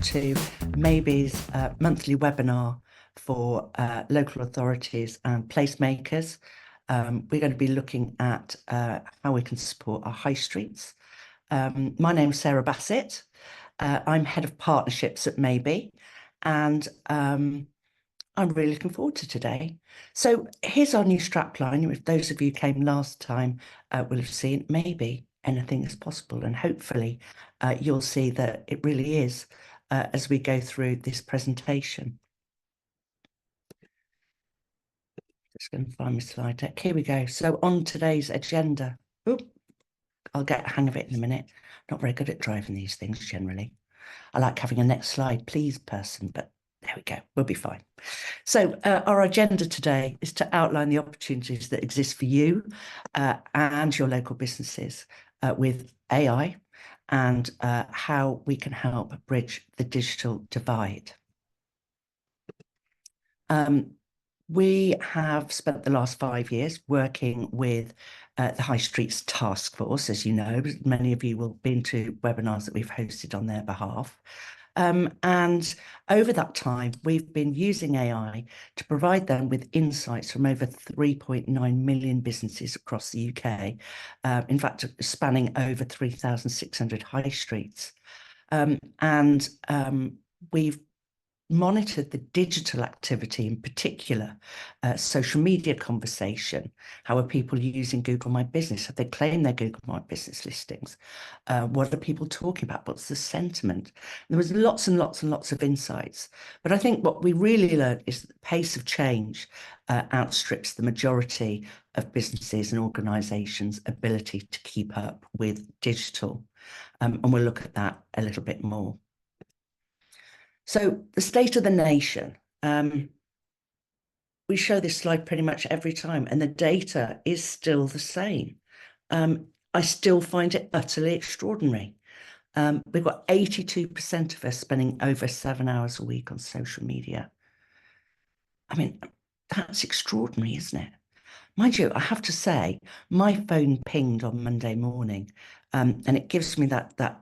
to Maybe's monthly webinar for local authorities and placemakers. We're going to be looking at how we can support our high streets. My name's Sarah Bassett. I'm Head of Partnerships at Maybe, and I'm really looking forward to today. So here's our new strapline. If those of you who came last time will have seen, maybe anything is possible, and hopefully you'll see that it really is as we go through this presentation. Just going to find my slide deck. Here we go. So on today's agenda, I'll get a hang of it in a minute. Not very good at driving these things generally. I like having a next slide, please, person, but there we go. We'll be fine. So our agenda today is to outline the opportunities that exist for you and your local businesses with AI and how we can help bridge the digital divide. We have spent the last 5 years working with the High Streets Task Force, as you know. Many of you will have been to webinars that we've hosted on their behalf. And over that time, we've been using AI to provide them with insights from over 3.9 million businesses across the UK, in fact, spanning over 3,600 high streets. We've monitored the digital activity, in particular, social media conversation. How are people using Google My Business? Have they claimed their Google My Business listings? What are people talking about? What's the sentiment? There was lots and lots and lots of insights. But I think what we really learned is that the pace of change outstrips the majority of businesses and organisations' ability to keep up with digital. And we'll look at that a little bit more. So the state of the nation, we show this slide pretty much every time, and the data is still the same. I still find it utterly extraordinary. We've got 82% of us spending over 7 hours a week on social media. I mean, that's extraordinary, isn't it? Mind you, I have to say, my phone pinged on Monday morning, and it gives me that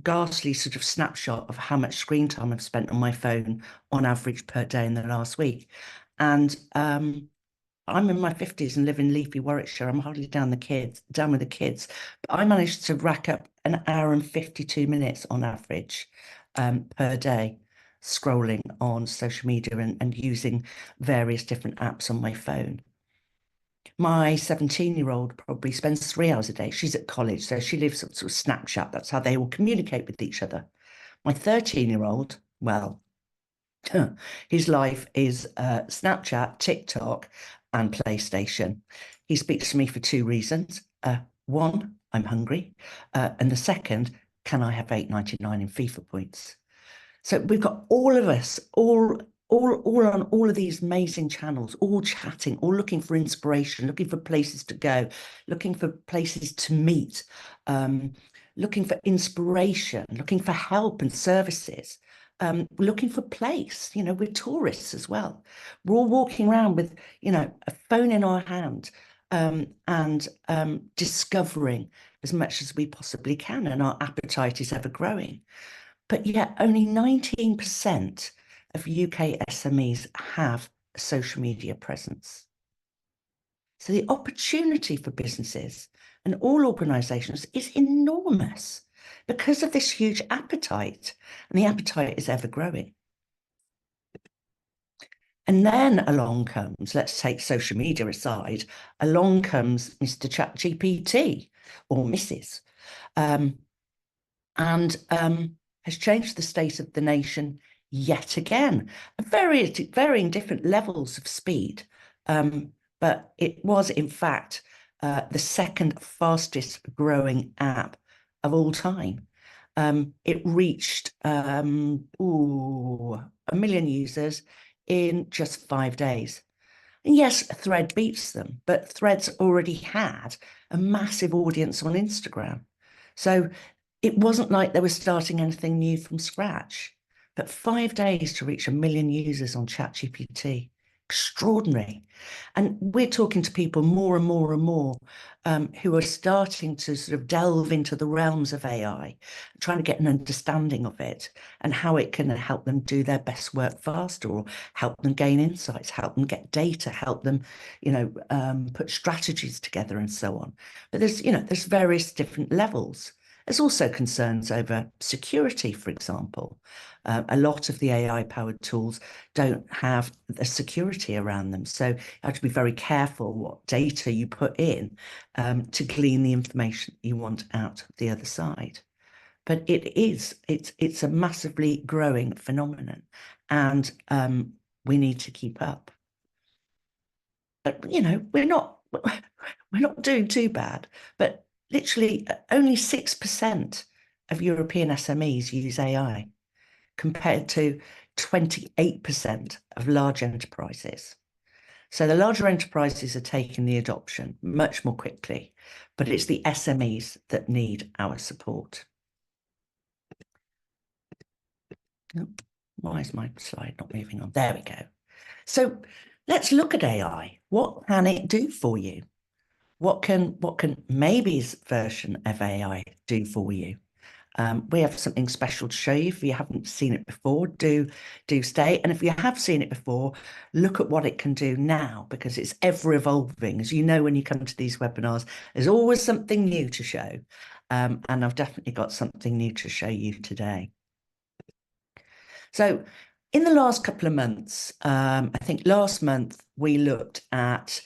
ghastly sort of snapshot of how much screen time I've spent on my phone on average per day in the last week. And I'm in my 50s and live in leafy Warwickshire. I'm hardly down with the kids. But I managed to rack up 1 hour and 52 minutes on average per day scrolling on social media and using various different apps on my phone. My 17-year-old probably spends 3 hours a day. She's at college, so she lives sort of Snapchat. That's how they all communicate with each other. My 13-year-old, well, his life is Snapchat, TikTok, and PlayStation. He speaks to me for 2 reasons. One, I'm hungry. And the second, can I have £8.99 in FIFA points? So we've got all of us, all on all of these amazing channels, all chatting, all looking for inspiration, looking for places to go, looking for places to meet, looking for inspiration, looking for help and services, looking for place. You know, we're tourists as well. We're all walking around with, you know, a phone in our hand and discovering as much as we possibly can, and our appetite is ever growing. But yet only 19% of UK SMEs have a social media presence. So the opportunity for businesses and all organisations is enormous because of this huge appetite, and the appetite is ever growing. And then along comes, let's take social media aside, along comes Mr. ChatGPT or Mrs. And has changed the state of the nation yet again, varying different levels of speed. But it was, in fact, the second fastest growing app of all time. It reached 1 million users in just 5 days. And yes, Thread beats them, but Thread's already had a massive audience on Instagram. So it wasn't like they were starting anything new from scratch. But 5 days to reach 1 million users on ChatGPT extraordinary. And we're talking to people more and more and more who are starting to sort of delve into the realms of AI, trying to get an understanding of it and how it can help them do their best work faster, or help them gain insights, help them get data, help them, put strategies together and so on. But there's various different levels. There's also concerns over security, for example. A lot of the AI-powered tools don't have the security around them. So you have to be very careful what data you put in to glean the information you want out the other side. But it's a massively growing phenomenon, and we need to keep up. But we're not doing too bad. But literally only 6% of European SMEs use AI, compared to 28% of large enterprises. So the larger enterprises are taking the adoption much more quickly, but it's the SMEs that need our support. Oh, why is my slide not moving on? There we go. So let's look at AI. What can it do for you? What can maybe's version of AI do for you? We have something special to show you. If you haven't seen it before, do stay. And if you have seen it before, look at what it can do now, because it's ever evolving. As you know, when you come to these webinars, there's always something new to show. And I've definitely got something new to show you today. So in the last couple of months, I think last month, we looked at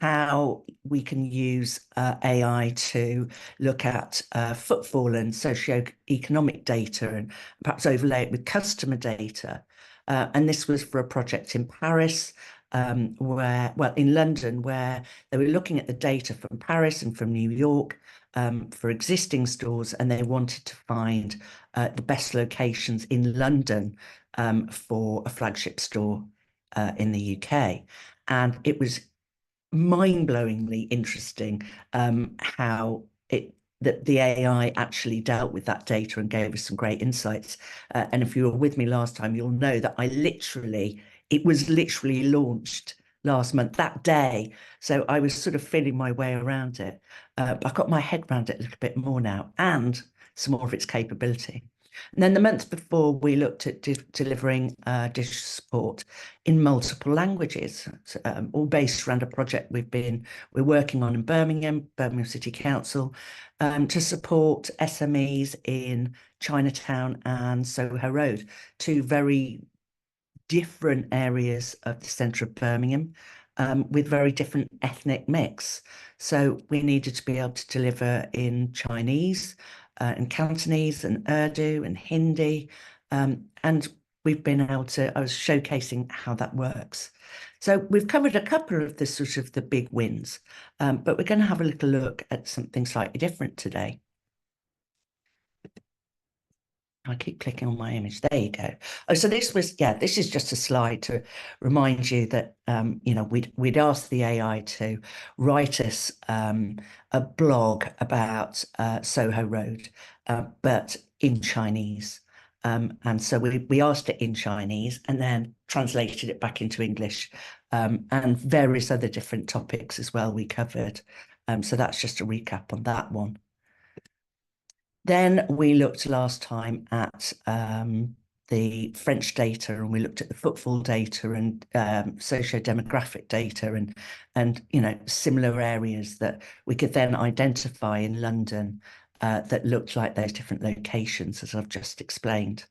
how we can use AI to look at footfall and socioeconomic data, and perhaps overlay it with customer data. And this was for a project in Paris, in London, where they were looking at the data from Paris and from New York for existing stores, and they wanted to find the best locations in London for a flagship store in the UK. And it was mind-blowingly interesting how that the AI actually dealt with that data and gave us some great insights. And if you were with me last time, you'll know that it was literally launched last month, that day. So I was sort of feeling my way around it. I've got my head around it a little bit more now, and some more of its capability. And then the month before, we looked at delivering digital support in multiple languages, all based around a project we're working on in Birmingham City Council, to support SMEs in Chinatown and Soho Road, two very different areas of the centre of Birmingham, with very different ethnic mix. So we needed to be able to deliver in Chinese, and Cantonese and Urdu and Hindi. And we've been able to, I was showcasing how that works. So we've covered a couple of the sort of the big wins, but we're going to have a little look at something slightly different today. I keep clicking on my image. There you go. Oh, so this is just a slide to remind you that, we'd asked the AI to write us a blog about Soho Road, but in Chinese. And so we asked it in Chinese and then translated it back into English, and various other different topics as well we covered. So that's just a recap on that one. Then we looked last time at the French data, and we looked at the footfall data and socio-demographic data, and similar areas that we could then identify in London that looked like those different locations, as I've just explained.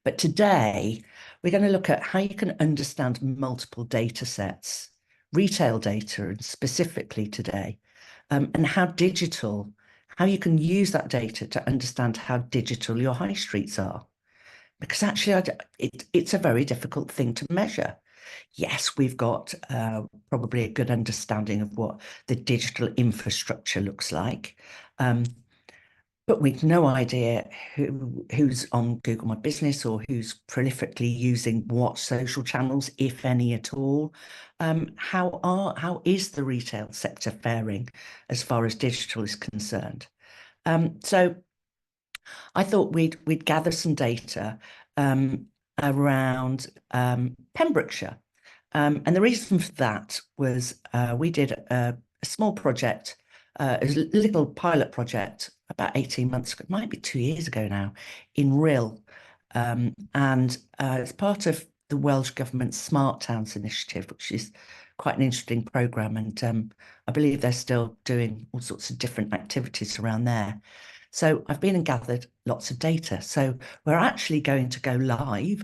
But today we're going to look at how you can understand multiple data sets, retail data, and specifically today, and how you can use that data to understand how digital your high streets are. Because actually, it's a very difficult thing to measure. Yes, we've got probably a good understanding of what the digital infrastructure looks like, but we've no idea who's on Google My Business, or who's prolifically using what social channels, if any at all. How is the retail sector faring as far as digital is concerned? So I thought we'd gather some data around Pembrokeshire. And the reason for that was we did a small project, a little pilot project about 18 months ago, it might be 2 years ago now, in Rhyl. And it's part of the Welsh Government's Smart Towns initiative, which is quite an interesting programme. And I believe they're still doing all sorts of different activities around there. So I've been and gathered lots of data. So we're actually going to go live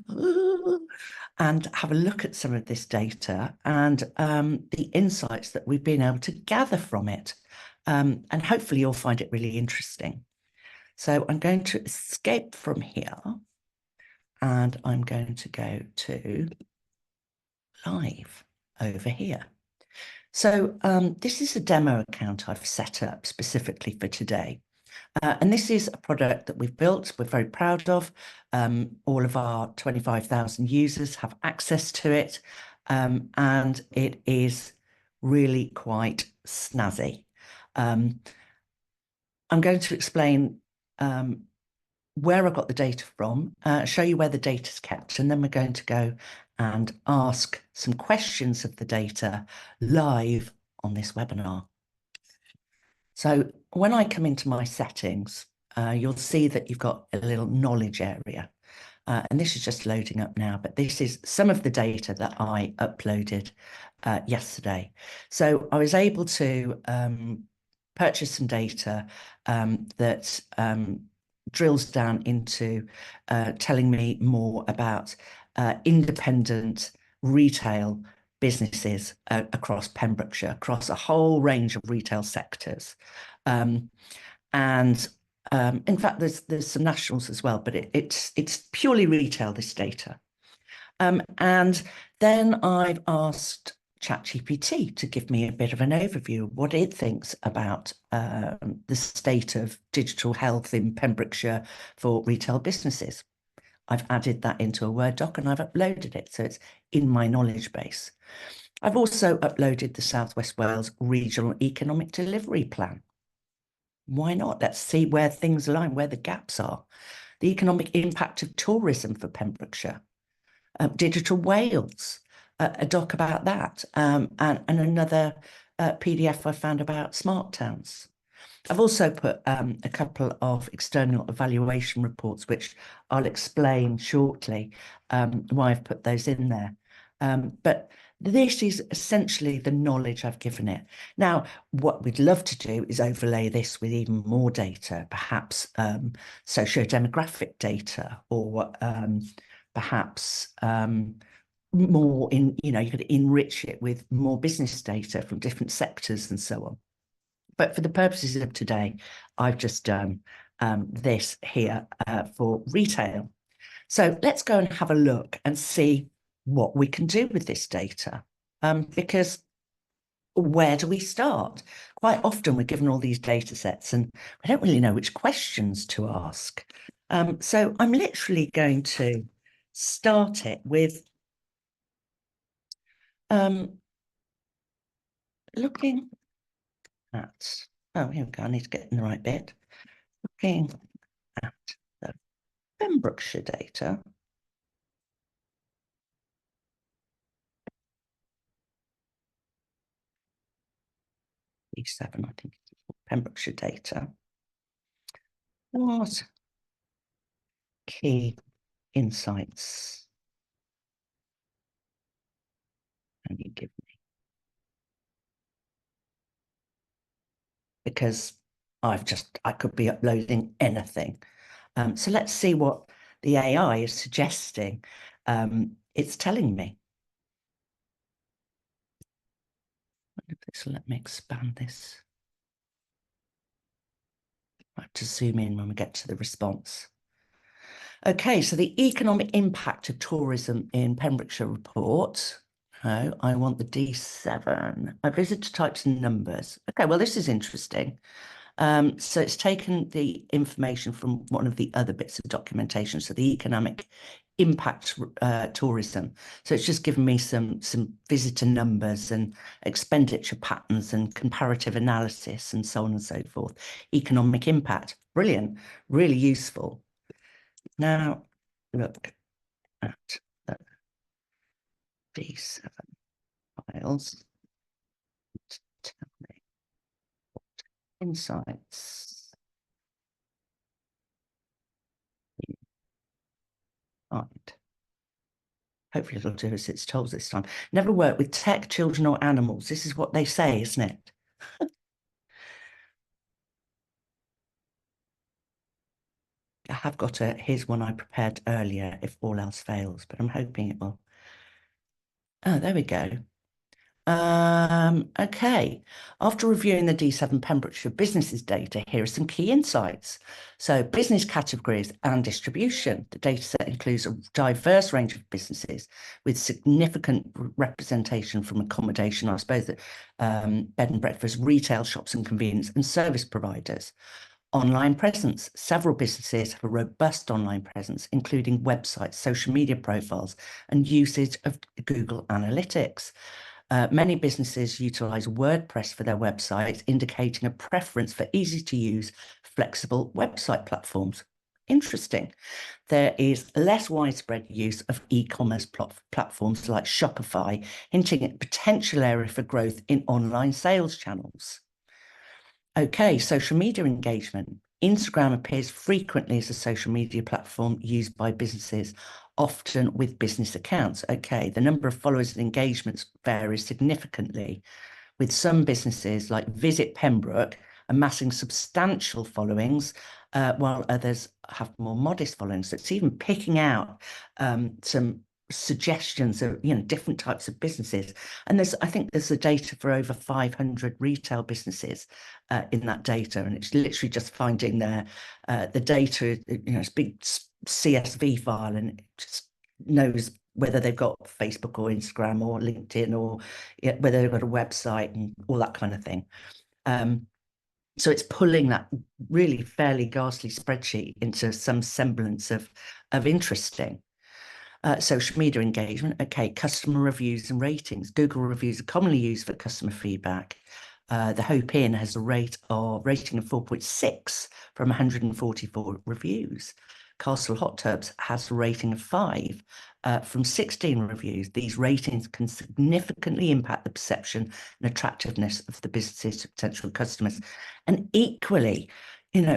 and have a look at some of this data and the insights that we've been able to gather from it. And hopefully you'll find it really interesting. So I'm going to escape from here and I'm going to go to live over here. So this is a demo account I've set up specifically for today. And this is a product that we've built, we're very proud of. All of our 25,000 users have access to it, and it is really quite snazzy. I'm going to explain where I got the data from, show you where the data is kept, and then we're going to go and ask some questions of the data live on this webinar. So when I come into my settings, you'll see that you've got a little knowledge area. And this is just loading up now, but this is some of the data that I uploaded yesterday. So I was able to purchase some data that drills down into telling me more about independent retail businesses across Pembrokeshire, across a whole range of retail sectors. And in fact, there's some nationals as well, but it's purely retail, this data. And then I've asked ChatGPT to give me a bit of an overview of what it thinks about the state of digital health in Pembrokeshire for retail businesses. I've added that into a Word doc and I've uploaded it, so it's in my knowledge base. I've also uploaded the South West Wales Regional Economic Delivery Plan. Why not? Let's see where things align, where the gaps are. The economic impact of tourism for Pembrokeshire. Digital Wales, a doc about that, and another PDF I found about smart towns. I've also put a couple of external evaluation reports, which I'll explain shortly why I've put those in there. But this is essentially the knowledge I've given it. Now, what we'd love to do is overlay this with even more data, perhaps socio-demographic data, or perhaps more in, you could enrich it with more business data from different sectors and so on. But for the purposes of today, I've just done this here for retail. So let's go and have a look and see what we can do with this data. Because where do we start? Quite often we're given all these data sets and we don't really know which questions to ask. So I'm literally going to start it with looking at, oh, here we go, I need to get in the right bit. Looking at the Pembrokeshire data. E7, I think, Pembrokeshire data. What key insights can you give me? Because I could be uploading anything. So let's see what the AI is suggesting it's telling me. I wonder if this will let me expand this. I have to zoom in when we get to the response. Okay, so the economic impact of tourism in Pembrokeshire report. Oh, I want the D7. Visitor types and numbers. Okay, well, this is interesting. So it's taken the information from one of the other bits of documentation, so the economic impact tourism. So it's just given me some visitor numbers and expenditure patterns and comparative analysis and so on and so forth. Economic impact, brilliant, really useful. Now look at the D7. files to tell me what insights you find. Hopefully it'll do as it's told this time. Never work with tech, children or animals. This is what they say, isn't it? I have got here's one I prepared earlier if all else fails, but I'm hoping it will. Oh, there we go. Okay. After reviewing the D7 Pembrokeshire businesses data, here are some key insights. So business categories and distribution. The data set includes a diverse range of businesses with significant representation from accommodation, I suppose, that bed and breakfast, retail shops and convenience and service providers. Online presence. Several businesses have a robust online presence, including websites, social media profiles, and usage of Google Analytics. Many businesses utilize WordPress for their websites, indicating a preference for easy-to-use, flexible website platforms. Interesting. There is less widespread use of e-commerce platforms like Shopify, hinting at potential area for growth in online sales channels. Okay, social media engagement. Instagram appears frequently as a social media platform used by businesses, often with business accounts. Okay, the number of followers and engagements varies significantly, with some businesses like Visit Pembroke amassing substantial followings, while others have more modest followings. So it's even picking out some suggestions of different types of businesses, and I think there's the data for over 500 retail businesses in that data, and it's literally just finding the data. It's a big CSV file, and it just knows whether they've got Facebook or Instagram or LinkedIn or whether they've got a website and all that kind of thing. So it's pulling that really fairly ghastly spreadsheet into some semblance of interesting. Social media engagement. Okay, customer reviews and ratings. Google reviews are commonly used for customer feedback. The Hope Inn has a rating of 4.6 from 144 reviews. Castle Hot Tubs has a rating of 5 from 16 reviews. These ratings can significantly impact the perception and attractiveness of the businesses to potential customers. And equally,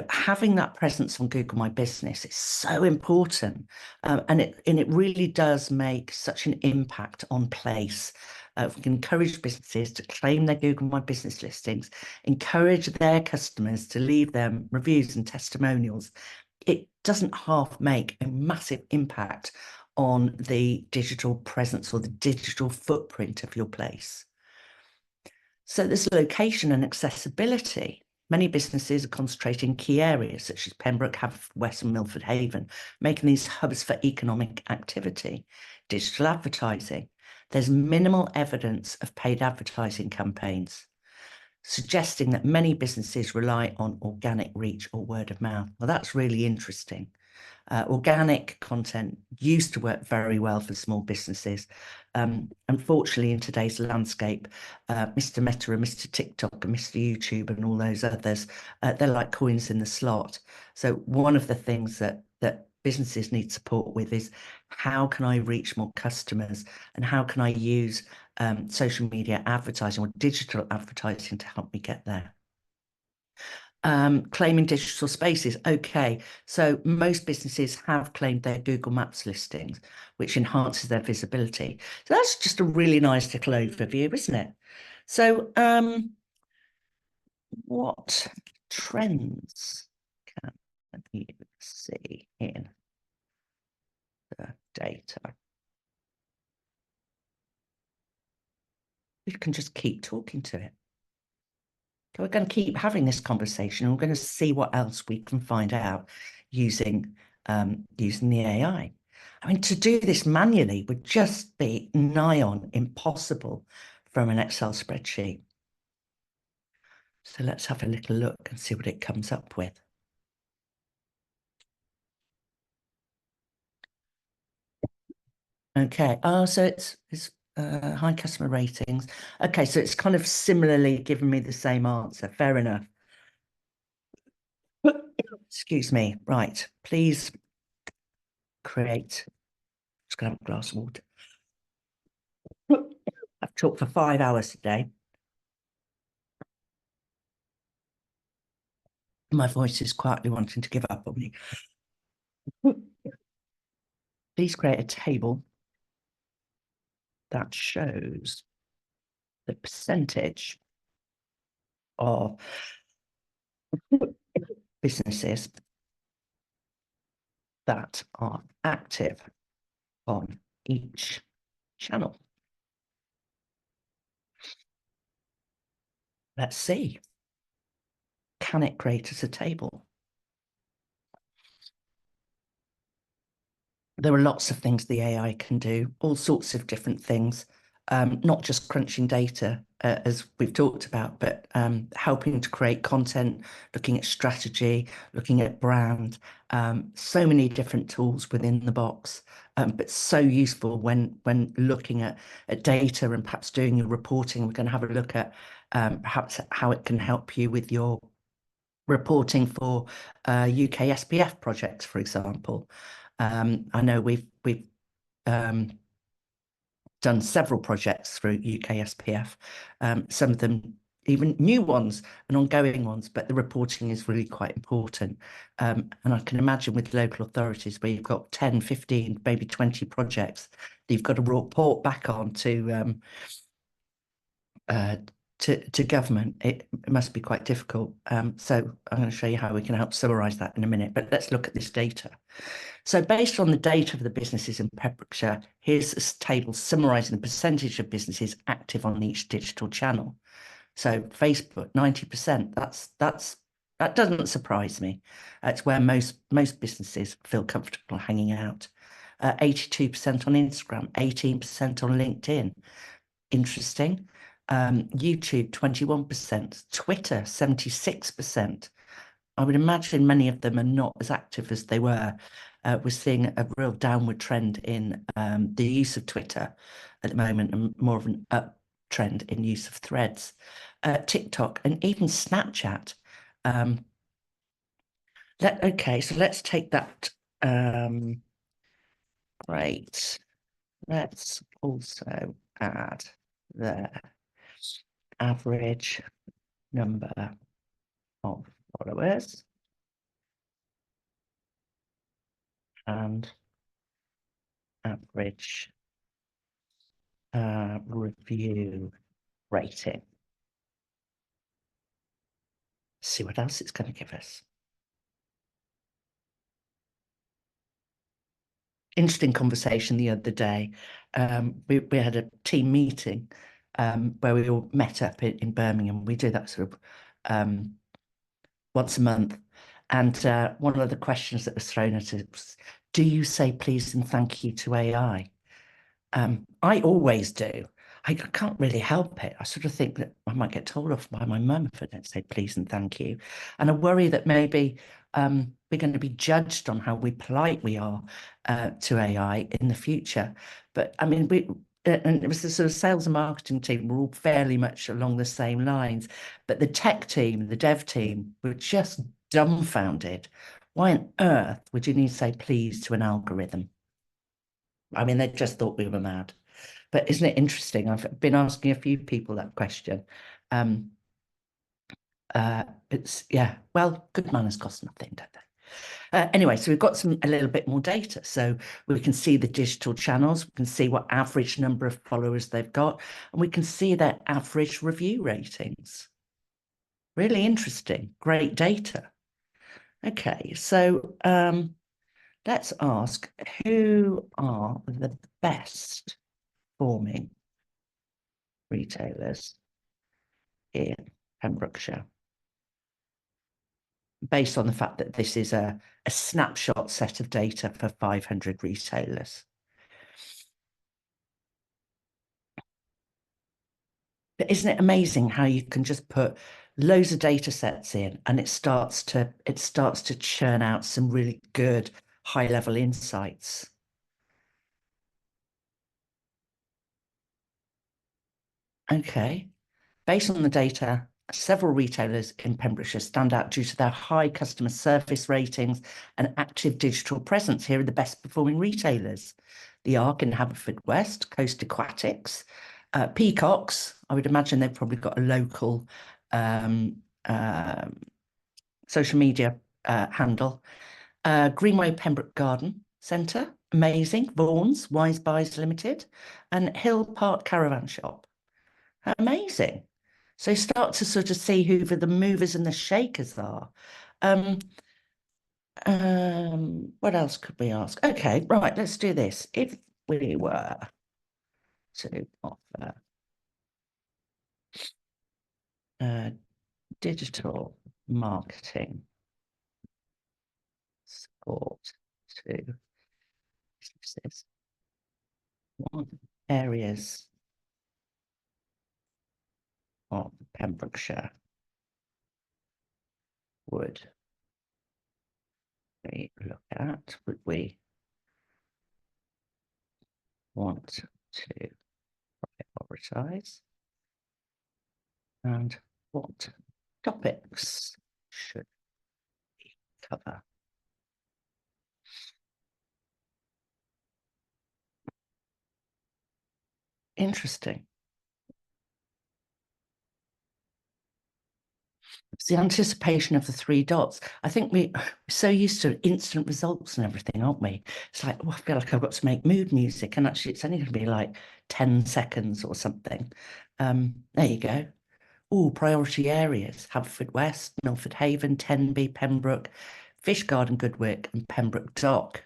having that presence on Google My Business is so important, and it really does make such an impact on place. We can encourage businesses to claim their Google My Business listings, encourage their customers to leave them reviews and testimonials. It doesn't half make a massive impact on the digital presence or the digital footprint of your place. So there's location and accessibility. Many businesses are concentrating in key areas such as Pembroke, Haverfordwest and Milford Haven, making these hubs for economic activity. Digital advertising. There's minimal evidence of paid advertising campaigns, suggesting that many businesses rely on organic reach or word of mouth. Well, that's really interesting. Organic content used to work very well for small businesses. Unfortunately, in today's landscape, Mr. Meta and Mr. TikTok and Mr. YouTube and all those others, they're like coins in the slot. So one of the things that businesses need support with is, how can I reach more customers, and how can I use social media advertising or digital advertising to help me get there? Claiming digital spaces. Okay, so most businesses have claimed their Google Maps listings, which enhances their visibility. So that's just a really nice little overview, isn't it? So what trends can you see in the data? We can just keep talking to it. We're going to keep having this conversation, and we're going to see what else we can find out using the AI. I mean, to do this manually would just be nigh on impossible from an Excel spreadsheet. So let's have a little look and see what it comes up with. Okay, so it's high customer ratings. Okay, so it's kind of similarly given me the same answer. Fair enough. Excuse me. Right, please create. Just gonna have a glass of water. I've talked for 5 hours today. My voice is quietly wanting to give up on me. Please create a table that shows the percentage of businesses that are active on each channel. Let's see. Can it create us a table? There are lots of things the AI can do, all sorts of different things, not just crunching data, as we've talked about, but helping to create content, looking at strategy, looking at brand, so many different tools within the box, but so useful when looking at data and perhaps doing your reporting. We're going to have a look at perhaps how it can help you with your reporting for UK SPF projects, for example. I know we've done several projects through UK SPF, some of them even new ones and ongoing ones, but the reporting is really quite important. And I can imagine with local authorities where you've got 10, 15, maybe 20 projects that you've got to report back on to government, it must be quite difficult. So I'm going to show you how we can help summarise that in a minute, but let's look at this data. So based on the data of the businesses in Pembrokeshire, here's this table summarising the percentage of businesses active on each digital channel. So Facebook, 90%, that doesn't surprise me. It's where most businesses feel comfortable hanging out. 82% on Instagram, 18% on LinkedIn. Interesting. YouTube, 21%, Twitter, 76%. I would imagine many of them are not as active as they were. We're seeing a real downward trend in the use of Twitter at the moment, and more of an uptrend in use of threads. TikTok and even Snapchat. Okay, so let's take that. Great. Let's also add the average number of followers and average review rating. See what else it's going to give us. Interesting conversation the other day. We had a team meeting where we all met up in Birmingham. We do that sort of once a month. And one of the questions that was thrown at us was, do you say please and thank you to AI? I always do. I can't really help it. I sort of think that I might get told off by my mum if I don't say please and thank you. And I worry that maybe we're going to be judged on how polite we are to AI in the future. But I mean, and it was the sort of sales and marketing team were all fairly much along the same lines. But the tech team, the dev team were just dumbfounded. Why on earth would you need to say please to an algorithm? I mean, they just thought we were mad. But isn't it interesting? I've been asking a few people that question. It's, yeah, well, good manners cost nothing, don't they? Anyway, so we've got a little bit more data. So we can see the digital channels, we can see what average number of followers they've got, and we can see their average review ratings. Really interesting, great data. Okay, so let's ask, who are the best performing retailers in Pembrokeshire, based on the fact that this is a snapshot set of data for 500 retailers. But isn't it amazing how you can just put loads of data sets in and it starts to churn out some really good high-level insights? Okay. Based on the data, several retailers in Pembrokeshire stand out due to their high customer service ratings and active digital presence. Here are the best performing retailers: the Ark in Haverfordwest, Coast Aquatics, Peacocks, I would imagine they've probably got a local social media handle. Greenway Pembroke Garden Centre, amazing. Vaughan's, Wise Buys Limited, and Hill Park Caravan Shop. Amazing. So you start to sort of see who the movers and the shakers are. What else could we ask? Okay, right, let's do this. If we were to offer digital marketing support to businesses, what areas of Pembrokeshire would we look at? Would we want to prioritize? And what topics should we cover? Interesting. It's the anticipation of the three dots. I think we're so used to instant results and everything, aren't we? It's like, oh, I feel like I've got to make mood music, and actually it's only going to be like 10 seconds or something. There you go. Oh, priority areas: Haverford West, Milford Haven, Tenby, Pembroke, Fishguard and Goodwick, and Pembroke Dock.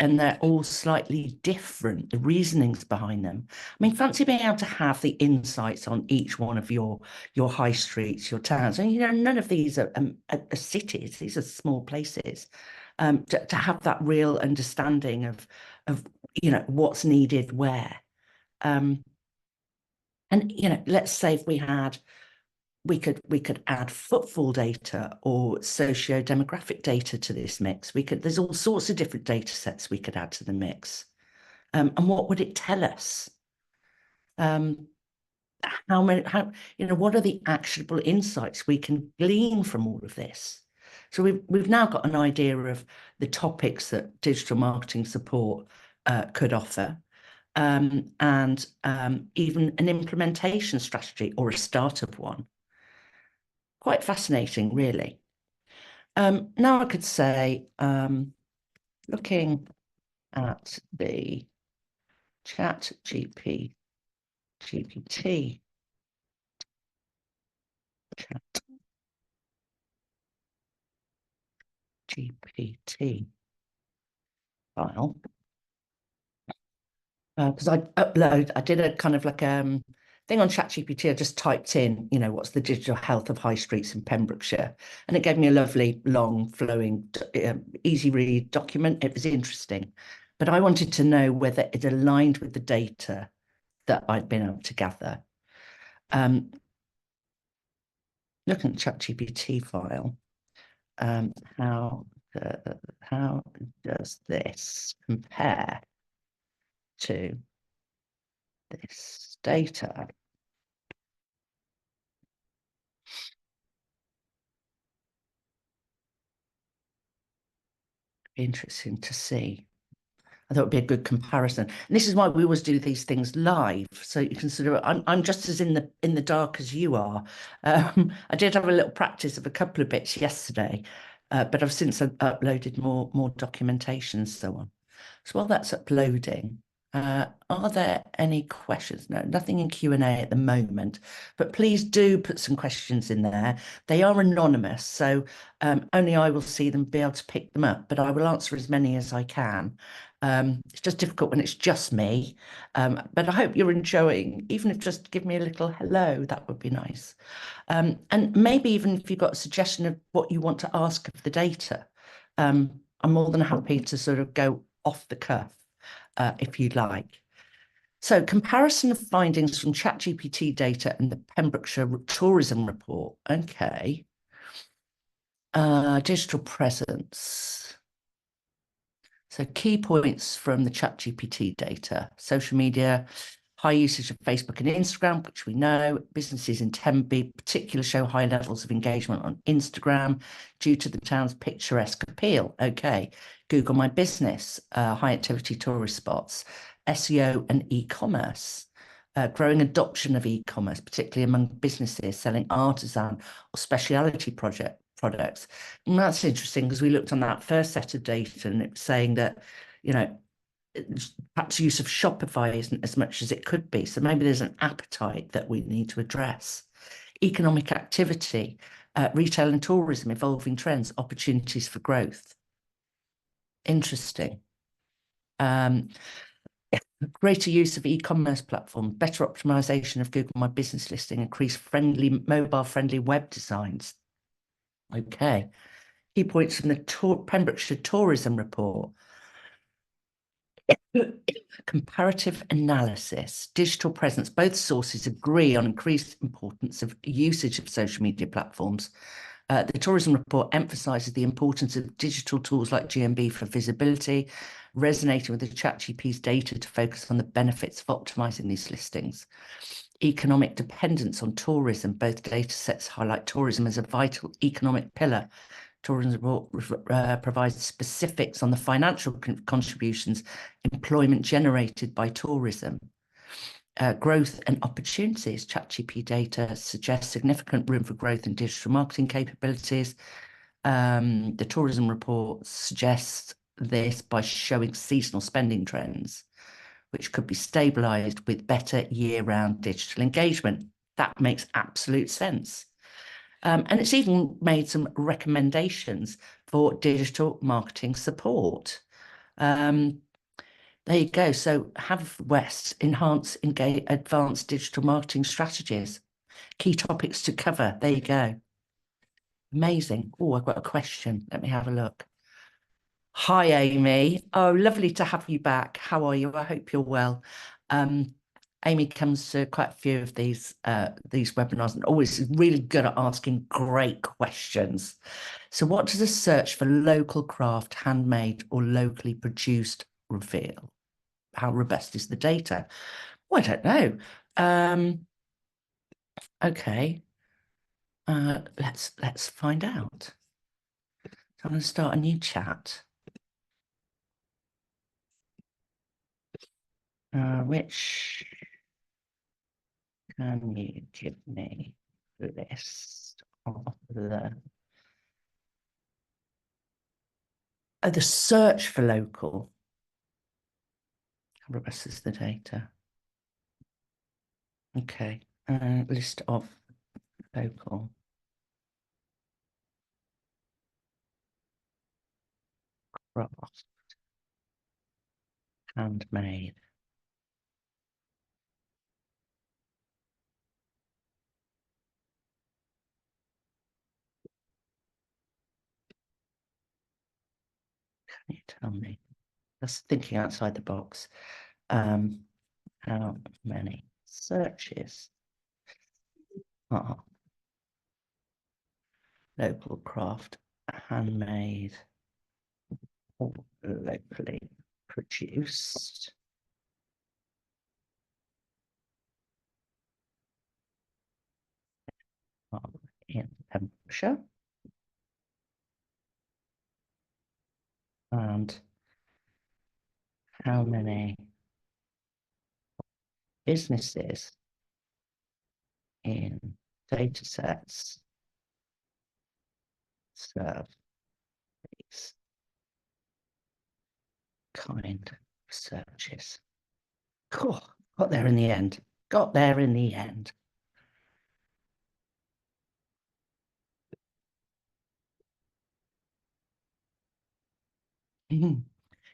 And they're all slightly different, the reasonings behind them. I mean, fancy being able to have the insights on each one of your high streets, your towns. And, you know, none of these are cities, these are small places. To have that real understanding of, you know, what's needed where. And, you know, let's say if we had, we could add footfall data or socio-demographic data to this mix. There's all sorts of different data sets we could add to the mix. And what would it tell us? How, you know, what are the actionable insights we can glean from all of this? So we've now got an idea of the topics that digital marketing support could offer. And even an implementation strategy or a start of one. Quite fascinating, really. Now I could say, looking at the GPT file, because I did a kind of like thing on ChatGPT. I just typed in, you know, what's the digital health of high streets in Pembrokeshire, and it gave me a lovely, long, flowing, easy read document. It was interesting, but I wanted to know whether it aligned with the data that I'd been able to gather. Looking at the ChatGPT file, how does this compare to this data? Interesting to see. I thought it would be a good comparison. And this is why we always do these things live. So you can sort of, I'm just as in the dark as you are. I did have a little practice of a couple of bits yesterday, but I've since uploaded more documentation and so on. So while that's uploading, are there any questions? No, nothing in Q&A at the moment, but please do put some questions in there. They are anonymous, so only I will see them, be able to pick them up, but I will answer as many as I can. It's just difficult when it's just me, but I hope you're enjoying. Even if just give me a little hello, that would be nice. And maybe even if you've got a suggestion of what you want to ask of the data, I'm more than happy to sort of go off the cuff if you'd like. So comparison of findings from ChatGPT data and the Pembrokeshire Tourism Report. Okay. Digital presence. So key points from the ChatGPT data: social media, high usage of Facebook and Instagram, which we know. Businesses in Tenby particularly show high levels of engagement on Instagram due to the town's picturesque appeal. Okay. Google My Business, high activity tourist spots, SEO and e-commerce. growing adoption of e-commerce, particularly among businesses selling artisan or speciality products. And that's interesting because we looked on that first set of data and it was saying that, you know, perhaps use of Shopify isn't as much as it could be. So maybe there's an appetite that we need to address. Economic activity, retail and tourism, evolving trends, opportunities for growth. Interesting. Greater use of e-commerce platforms, better optimization of Google My Business listing, increased mobile-friendly web designs. Okay. Key points from the Pembrokeshire Tourism Report. Comparative analysis, digital presence. Both sources agree on increased importance of usage of social media platforms. The tourism report emphasises the importance of digital tools like GMB for visibility, resonating with the ChatGPT's data to focus on the benefits of optimising these listings. Economic dependence on tourism. Both data sets highlight tourism as a vital economic pillar. Tourism report provides specifics on the financial contributions, employment generated by tourism. Growth and opportunities. ChatGPT data suggests significant room for growth in digital marketing capabilities. The tourism report suggests this by showing seasonal spending trends, which could be stabilised with better year-round digital engagement. That makes absolute sense. And it's even made some recommendations for digital marketing support. There you go. So Haverfordwest, enhance, engage, advanced digital marketing strategies. Key topics to cover. There you go. Amazing. Oh, I've got a question. Let me have a look. Hi, Amy. Oh, lovely to have you back. How are you? I hope you're well. Amy comes to quite a few of these webinars and always really good at asking great questions. So what does a search for local craft, handmade or locally produced reveal? How robust is the data? Well, I don't know. Okay. Let's find out. So I'm going to start a new chat. Which can you give me a list of the search for local? How robust is the data? Okay, list of local craft, handmade. Can you tell me? That's thinking outside the box. How many searches are local craft, handmade, or locally produced? In Pembrokeshire, and how many businesses in data sets serve these kind of searches? Cool. Got there in the end. Got there in the end.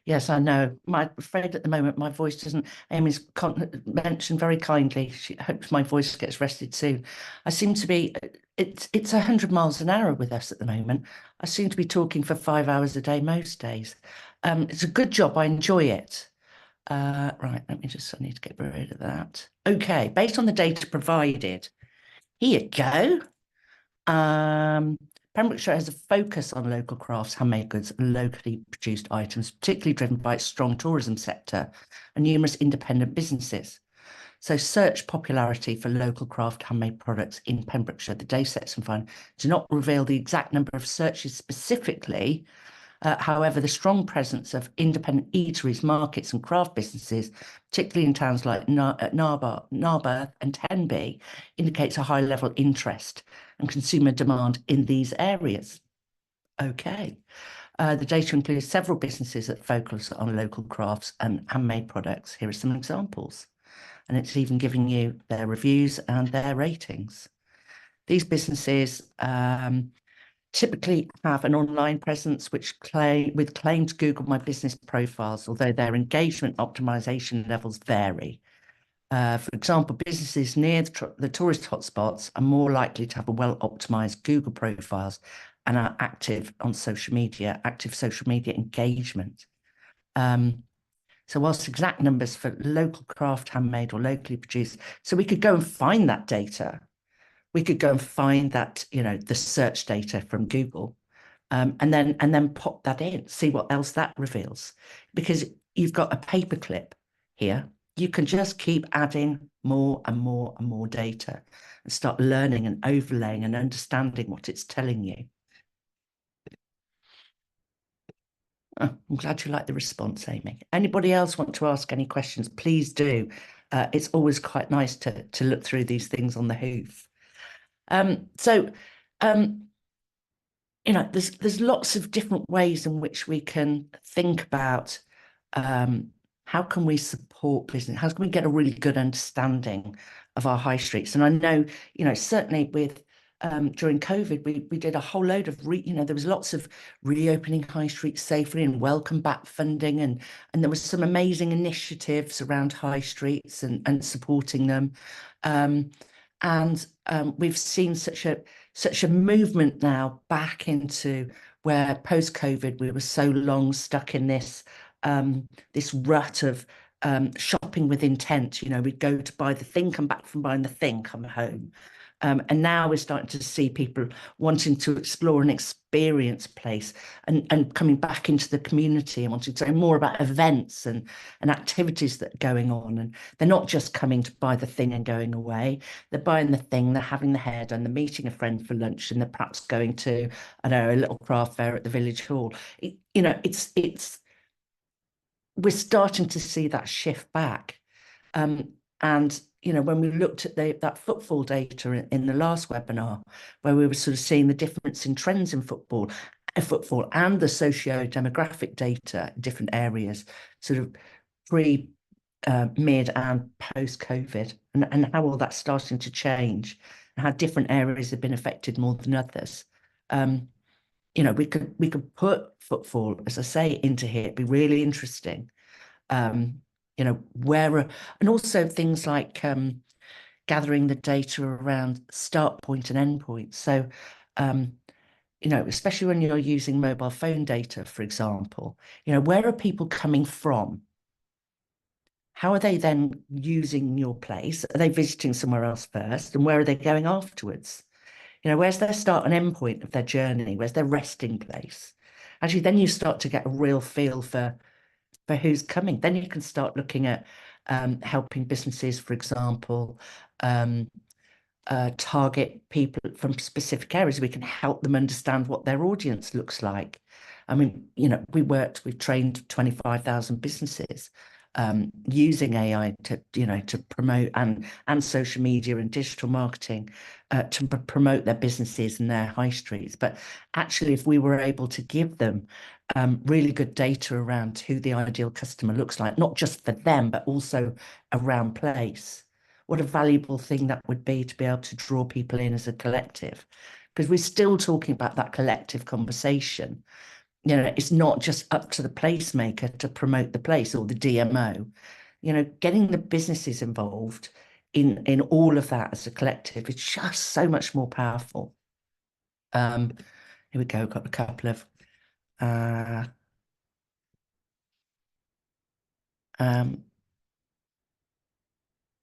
Yes, I know. I'm afraid at the moment my voice doesn't. Amy's mentioned very kindly. She hopes my voice gets rested soon. I seem to be. It's 100 miles an hour with us at the moment. I seem to be talking for 5 hours a day most days. It's a good job. I enjoy it. Right. Let me just. I need to get rid of that. Okay. Based on the data provided, here you go. Pembrokeshire has a focus on local crafts, handmade goods, and locally produced items, particularly driven by its strong tourism sector and numerous independent businesses. So search popularity for local craft handmade products in Pembrokeshire. The datasets and find do not reveal the exact number of searches specifically, However, the strong presence of independent eateries, markets, and craft businesses, particularly in towns like Narberth and Tenby, indicates a high level of interest and consumer demand in these areas. Okay. The data includes several businesses that focus on local crafts and handmade products. Here are some examples. And it's even giving you their reviews and their ratings. These businesses typically have an online presence with claimed Google My Business profiles, although their engagement optimization levels vary. For example, businesses near the tourist hotspots are more likely to have a well-optimized Google profiles and are active social media engagement. So whilst exact numbers for local craft, handmade or locally produced, so we could go and find that data. We could go and find that, the search data from Google, and then pop that in, see what else that reveals. Because you've got a paperclip here. You can just keep adding more and more and more data and start learning and overlaying and understanding what it's telling you. Oh, I'm glad you like the response, Amy. Anybody else want to ask any questions? Please do. It's always quite nice to look through these things on the hoof. There's lots of different ways in which we can think about how can we support business? How can we get a really good understanding of our high streets? And I know, certainly with during COVID, we did a whole load of there was lots of reopening high streets safely and welcome back funding, and there was some amazing initiatives around high streets and supporting them. We've seen such a movement now back into where post-COVID we were so long stuck in this rut of shopping with intent. We'd go to buy the thing, come back from buying the thing, come home. And now we're starting to see people wanting to explore and experience place and coming back into the community and wanting to know more about events and activities that are going on. And they're not just coming to buy the thing and going away. They're buying the thing, they're having the hair done, they're meeting a friend for lunch, and they're perhaps going to, I don't know, a little craft fair at the village hall. We're starting to see that shift back. When we looked at that footfall data in the last webinar, where we were sort of seeing the difference in trends in footfall and the socio-demographic data in different areas, sort of pre, mid and post-COVID, and how all that's starting to change and how different areas have been affected more than others. We could put footfall, as I say, into here. It'd be really interesting. And also things like gathering the data around start point and end point. So, especially when you're using mobile phone data, for example, where are people coming from? How are they then using your place? Are they visiting somewhere else first? And where are they going afterwards? Where's their start and end point of their journey? Where's their resting place? Actually, then you start to get a real feel for who's coming. Then you can start looking at helping businesses, for example, target people from specific areas. We can help them understand what their audience looks like. I mean, we've trained 25,000 businesses using AI to promote and social media and digital marketing to promote their businesses and their high streets. But actually, if we were able to give them really good data around who the ideal customer looks like, not just for them, but also around place, what a valuable thing that would be to be able to draw people in as a collective. Because we're still talking about that collective conversation. It's not just up to the placemaker to promote the place or the DMO. Getting the businesses involved in all of that as a collective is just so much more powerful. Here we go. Got a couple of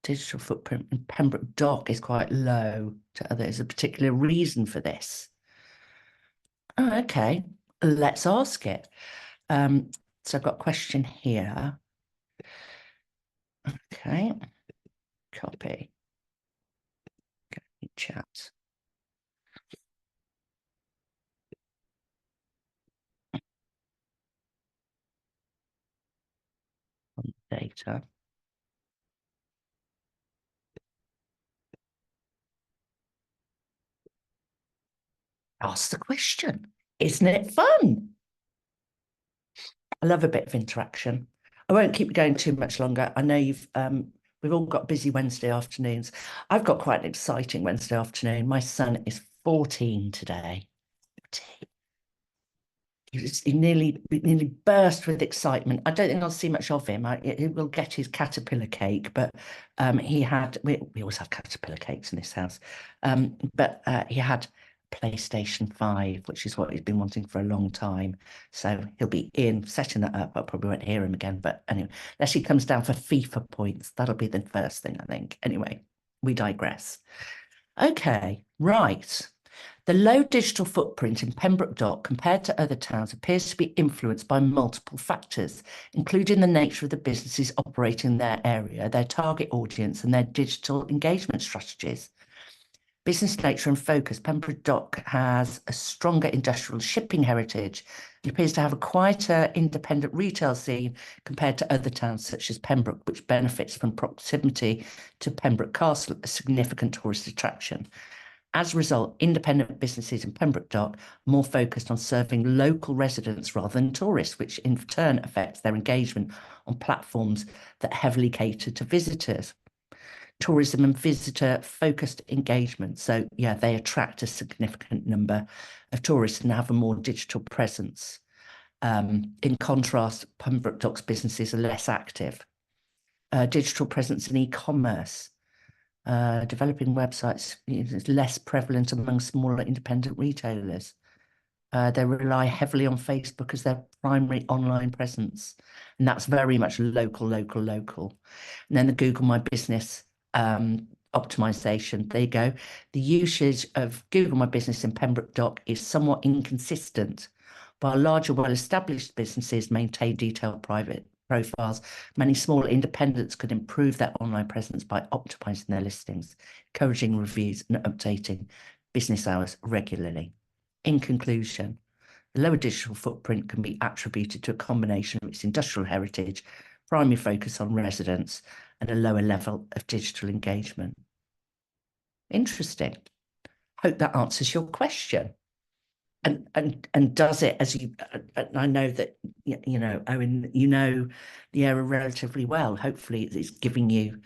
digital footprint in Pembroke Dock is quite low to others. There's a particular reason for this. Oh, okay, let's ask it. So I've got a question here. Okay, copy. Okay, chat. data. Ask the question. Isn't it fun? I love a bit of interaction. I won't keep going too much longer. I know we've all got busy Wednesday afternoons. I've got quite an exciting Wednesday afternoon. My son is 14 today. He nearly burst with excitement. I don't think I'll see much of him. He will get his caterpillar cake, but we always have caterpillar cakes in this house. But he had PlayStation 5, which is what he's been wanting for a long time. So he'll be in setting that up. I probably won't hear him again. But anyway, unless he comes down for FIFA points, that'll be the first thing, I think. Anyway, we digress. Okay, right. The low digital footprint in Pembroke Dock compared to other towns appears to be influenced by multiple factors, including the nature of the businesses operating in their area, their target audience, and their digital engagement strategies. Business nature and focus. Pembroke Dock has a stronger industrial shipping heritage and appears to have a quieter independent retail scene compared to other towns such as Pembroke, which benefits from proximity to Pembroke Castle, a significant tourist attraction. As a result, independent businesses in Pembroke Dock are more focused on serving local residents rather than tourists, which in turn affects their engagement on platforms that heavily cater to visitors. Tourism and visitor-focused engagement. So, yeah, they attract a significant number of tourists and have a more digital presence. In contrast, Pembroke Dock's businesses are less active. Digital presence in e-commerce. Developing websites is less prevalent among smaller independent retailers. They rely heavily on Facebook as their primary online presence, and that's very much local. And then the Google My Business optimization. There you go. The usage of Google My Business in Pembroke Dock is somewhat inconsistent. While larger, well-established businesses maintain detailed private profiles, many smaller independents could improve their online presence by optimizing their listings, encouraging reviews, and updating business hours regularly. In conclusion, the lower digital footprint can be attributed to a combination of its industrial heritage, primary focus on residents, and a lower level of digital engagement. Interesting. Hope that answers your question. And does it, as you, I know that, you know, Owen, you know the area relatively well. Hopefully it's giving you,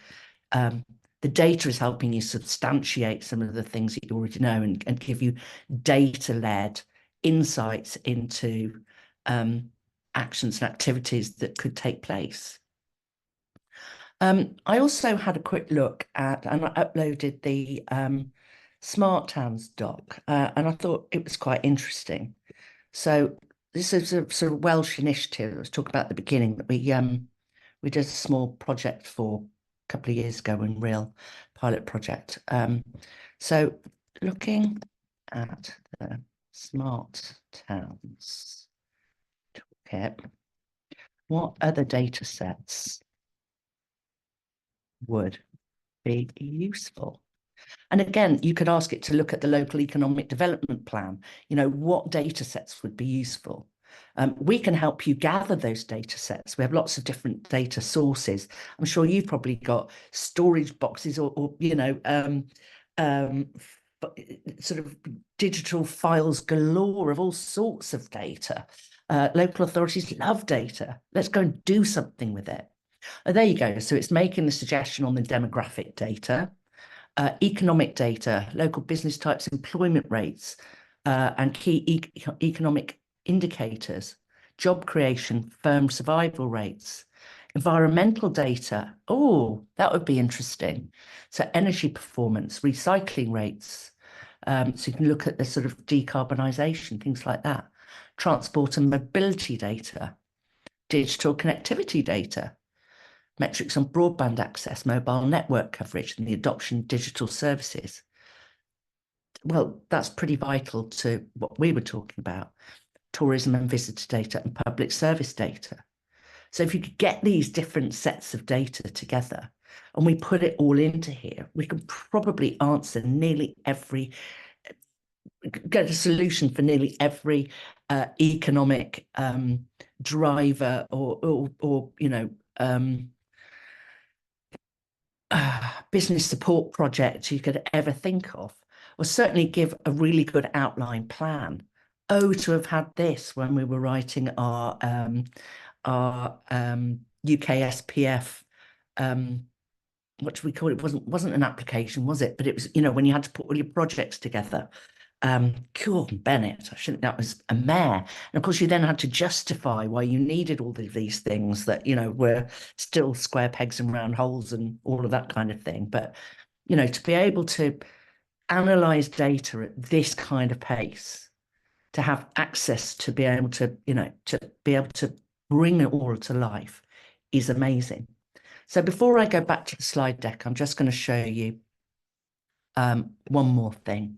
the data is helping you substantiate some of the things that you already know and give you data-led insights into actions and activities that could take place. I also had a quick look at, and I uploaded the Smart Towns doc, and I thought it was quite interesting. So this is a sort of Welsh initiative I was talking about at the beginning that we did a small project for a couple of years ago, in real pilot project. So looking at the Smart Towns toolkit, what other data sets would be useful? And again, you could ask it to look at the local economic development plan. You know, what data sets would be useful? We can help you gather those data sets. We have lots of different data sources. I'm sure you've probably got storage boxes or you know, sort of digital files galore of all sorts of data. Local authorities love data. Let's go and do something with it. There you go. So it's making the suggestion on the demographic data. Economic data, local business types, employment rates, and key economic indicators, job creation, firm survival rates, environmental data. Oh, that would be interesting. So energy performance, recycling rates. So you can look at the sort of decarbonisation, things like that. Transport and mobility data, digital connectivity data, metrics on broadband access, mobile network coverage, and the adoption of digital services. Well, that's pretty vital to what we were talking about, tourism and visitor data and public service data. So if you could get these different sets of data together and we put it all into here, we can probably answer nearly every, get a solution for nearly every economic driver or you know, business support project you could ever think of, or certainly give a really good outline plan. Oh, to have had this when we were writing our UKSPF, what do we call it? Wasn't an application, was it? But it was, when you had to put all your projects together. Cool, Bennett, I think that was a mare. And of course, you then had to justify why you needed all of these things that, were still square pegs and round holes and all of that kind of thing. But, to be able to analyze data at this kind of pace, to have access to be able to, bring it all to life is amazing. So before I go back to the slide deck, I'm just going to show you one more thing.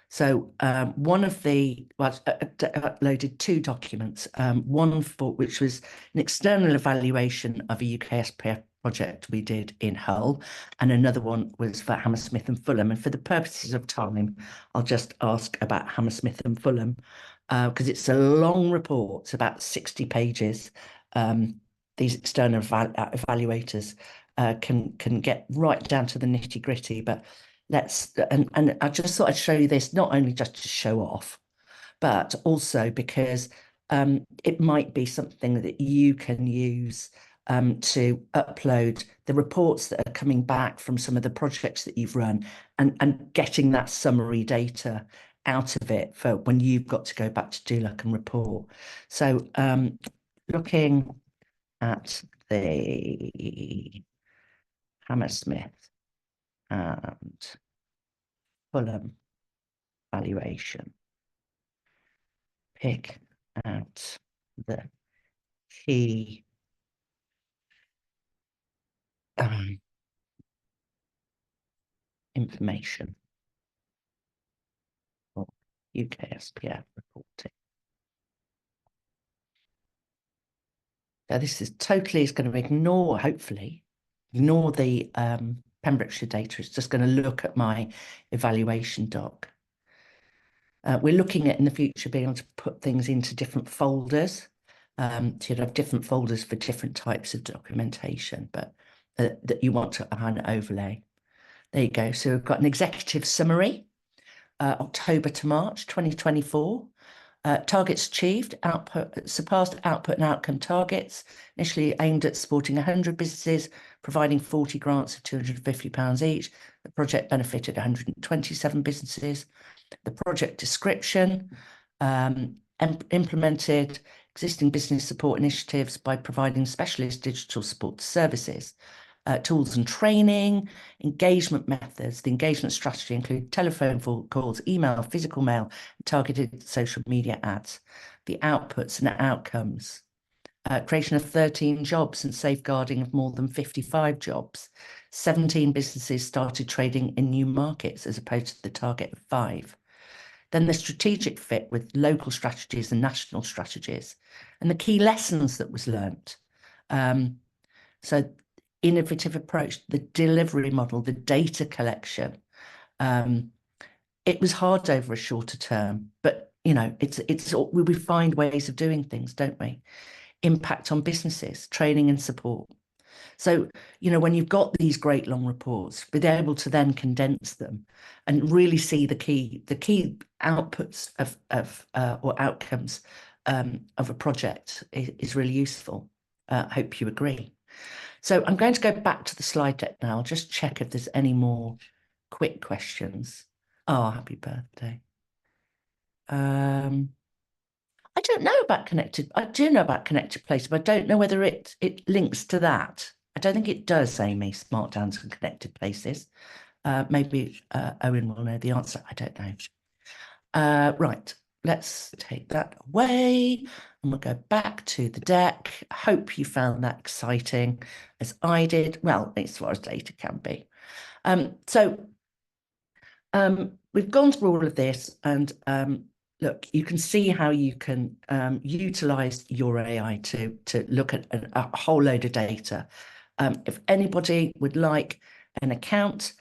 So one of I uploaded two documents, one which was an external evaluation of a UKSPF project we did in Hull, and another one was for Hammersmith and Fulham. And for the purposes of time, I'll just ask about Hammersmith and Fulham, because it's a long report. It's about 60 pages. These external evaluators can get right down to the nitty gritty, but and I just thought I'd show you this, not only just to show off, but also because it might be something that you can use to upload the reports that are coming back from some of the projects that you've run, and getting that summary data out of it for when you've got to go back to DLUC and report. So looking at the Hammersmith and Fulham valuation, pick out the key information for UKSPF reporting. Now this is going to ignore, hopefully, the Pembrokeshire data. It's just going to look at my evaluation doc. We're looking at in the future being able to put things into different folders. So you'd have different folders for different types of documentation, but that you want to kind of overlay. There you go. So we've got an executive summary, October to March 2024. Targets achieved, surpassed output and outcome targets, initially aimed at supporting 100 businesses, providing 40 grants of £250 each. The project benefited 127 businesses. The project description, implemented existing business support initiatives by providing specialist digital support services. Tools and training, engagement methods. The engagement strategy include telephone calls, email, physical mail, and targeted social media ads. The outputs and outcomes. Creation of 13 jobs and safeguarding of more than 55 jobs. 17 businesses started trading in new markets as opposed to the target of 5. Then the strategic fit with local strategies and national strategies. And the key lessons that was learnt. So innovative approach, the delivery model, the data collection. It was hard over a shorter term, but we find ways of doing things, don't we? Impact on businesses, training and support. So, when you've got these great long reports, be able to then condense them and really see the key outputs or outcomes of a project is really useful. I hope you agree. So I'm going to go back to the slide deck now. I'll just check if there's any more quick questions. Oh, happy birthday. I don't know about connected. I do know about connected places, but I don't know whether it links to that. I don't think it does, Amy, smart towns and connected places. Maybe Owen will know the answer. I don't know. Right, let's take that away. And we'll go back to the deck. Hope you found that exciting, as I did. Well, as far as data can be. We've gone through all of this, and look, you can see how you can utilize your AI to look at a whole load of data. If anybody would like an account,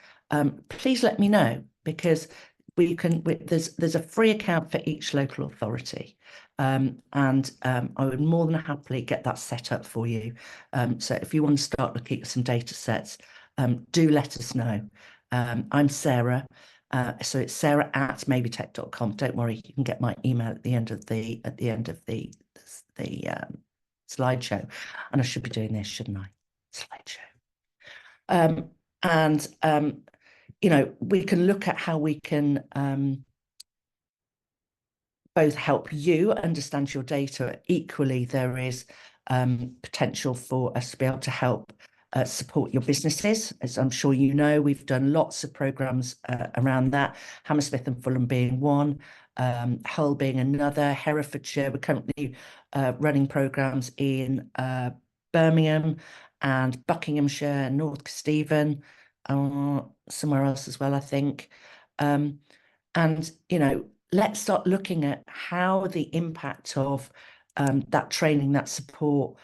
please let me know, because there's a free account for each local authority, and I would more than happily get that set up for you. So if you want to start looking at some data sets, do let us know. I'm Sarah. So it's sarah@maybetech.com. Don't worry, you can get my email at the end of the slideshow. And I should be doing this, shouldn't I? Slideshow. And we can look at how we can both help you understand your data. Equally, there is potential for us to be able to help support your businesses. As I'm sure you know, we've done lots of programs around that, Hammersmith and Fulham being one, Hull being another, Herefordshire. We're currently running programs in Birmingham and Buckinghamshire, North Kesteven, somewhere else as well, I think. And, let's start looking at how the impact of that training, that support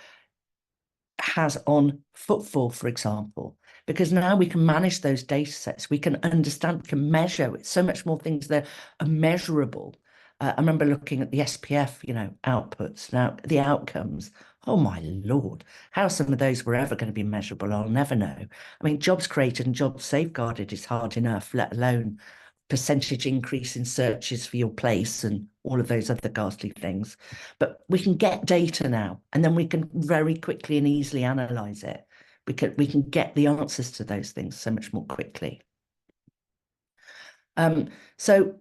has on footfall, for example, because now we can manage those data sets. We can understand, we can measure. It's so much more things that are measurable. I remember looking at the SPF, outputs, now the outcomes. Oh my Lord, how some of those were ever going to be measurable, I'll never know. I mean, jobs created and jobs safeguarded is hard enough, let alone percentage increase in searches for your place and all of those other ghastly things. But we can get data now, and then we can very quickly and easily analyze it. We can get the answers to those things so much more quickly. So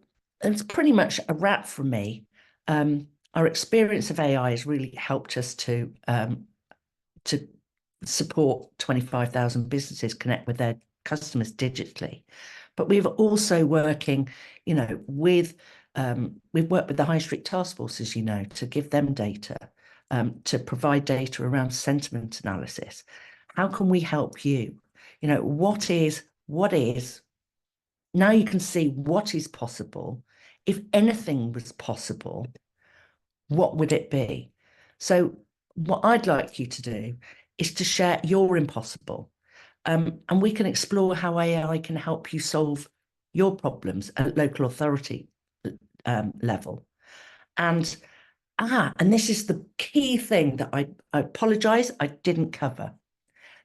it's pretty much a wrap from me. Our experience of AI has really helped us to support 25,000 businesses connect with their customers digitally. But we've also working, with we've worked with the High Street Task Force, as you know, to give them data, to provide data around sentiment analysis. How can we help you? What is now you can see what is possible. If anything was possible, what would it be? So what I'd like you to do is to share your impossible. And we can explore how AI can help you solve your problems at local authority level. And this is the key thing that I apologize, I didn't cover.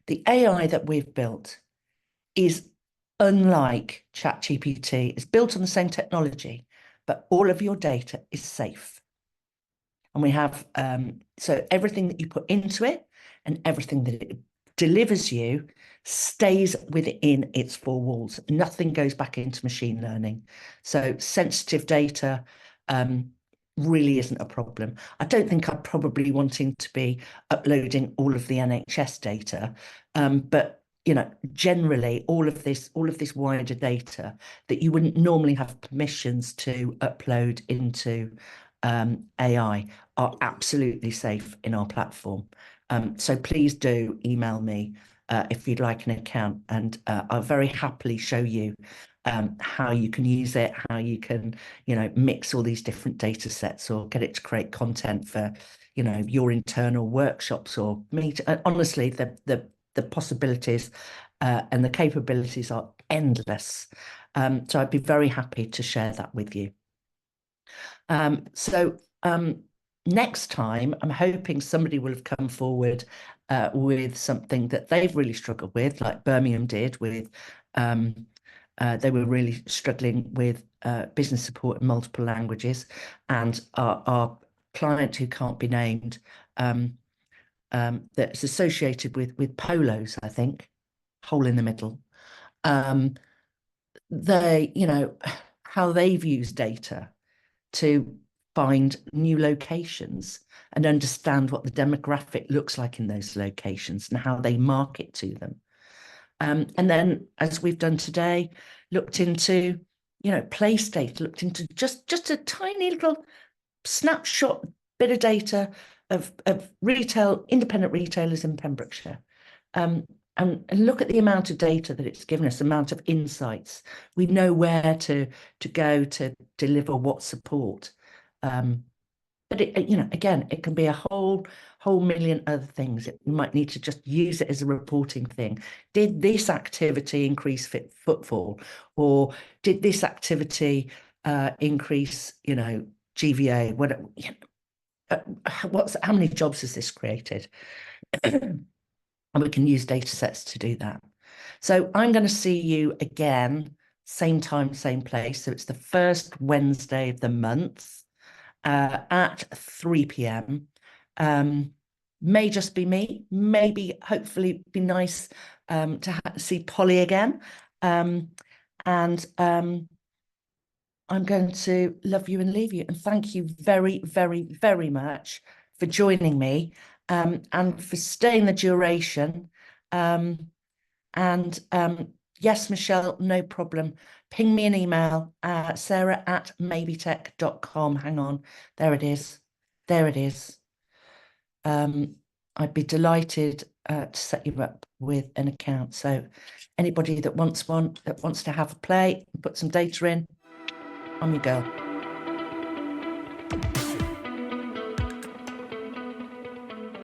The AI that we've built is unlike ChatGPT. It's built on the same technology, but all of your data is safe. And we have, so everything that you put into it and everything that it delivers you stays within its four walls. Nothing goes back into machine learning. So sensitive data really isn't a problem. I don't think I'm probably wanting to be uploading all of the NHS data, but generally all of this wider data that you wouldn't normally have permissions to upload into AI are absolutely safe in our platform. So please do email me if you'd like an account, and I'll very happily show you how you can use it, how you can, mix all these different data sets or get it to create content for, your internal workshops or meet. Honestly, the possibilities and the capabilities are endless. So I'd be very happy to share that with you. Next time, I'm hoping somebody will have come forward with something that they've really struggled with, like Birmingham did with, they were really struggling with business support in multiple languages. And our client, who can't be named, that's associated with polos, I think, hole in the middle. They, how they've used data to find new locations and understand what the demographic looks like in those locations and how they market to them. And then, as we've done today, looked into, place data, looked into just a tiny little snapshot bit of data of independent retailers in Pembrokeshire. And look at the amount of data that it's given us, the amount of insights. We know where to go to deliver what support. But again, it can be a whole million other things. You might need to just use it as a reporting thing. Did this activity increase footfall, or did this activity increase, GVA? How many jobs has this created? And we can use data sets to do that. So I'm going to see you again, same time, same place. So it's the first Wednesday of the month at 3 p.m. May just be me, maybe hopefully be nice to see Polly again. And I'm going to love you and leave you. And thank you very, very, very much for joining me and for staying the duration. Yes, Michelle, no problem. Ping me an email, sarah@maybetech.com. Hang on, there it is. There it is. I'd be delighted to set you up with an account. So anybody that wants one, that wants to have a play, put some data in, I'm your girl.